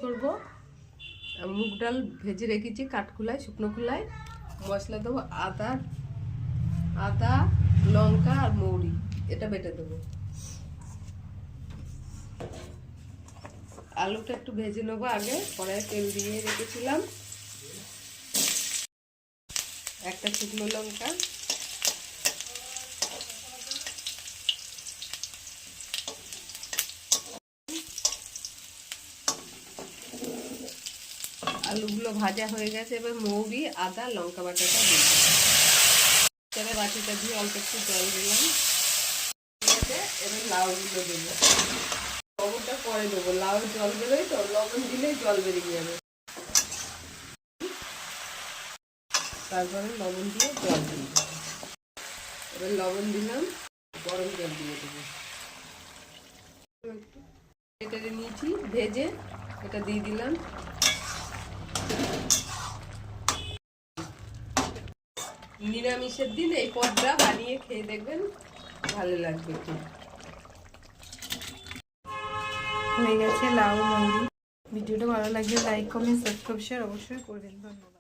করব। মুগ ডাল ভেজে রেখেছি কাঠখোলায়, শুকনো খোলায়। মশলা দেবো আদা লঙ্কা আর মৌরি, এটা বেটে দেবো। আলুটা একটু ভেজে নেবো আগে, কড়াইয়ে তেল দিয়ে রেখেছিলাম। একটা শুকনো লঙ্কা, আলুগুলো ভাজা হয়ে গেছে। এবার মৌরি আদা লঙ্কা বাটাটা দিই। এবার বাটিটা দিয়ে অল্প একটু জল দিলাম। এবার লাউগুলো দেবো। লবণটা পরে দেবো, লাউ জল বেরোয় তো, লবণ দিলেই জল বেরিয়ে যাবে। তারপরে লবণ দিয়ে জল দিয়ে দেবো। এবার লবণ দিলাম, গরম জল দিয়ে দেবো। এটা নিয়েছি ভেজে, এটা দিয়ে দিলাম। নিরামিষের দিন এই পদটা বানিয়ে খেয়ে দেখবেন, ভালো লাগবে। হয়ে গেছে লাউ মৌরি। ভিডিওটা ভালো লাগলে লাইক কমেন্ট সাবস্ক্রাইব শেয়ার অবশ্যই করবেন। ধন্যবাদ।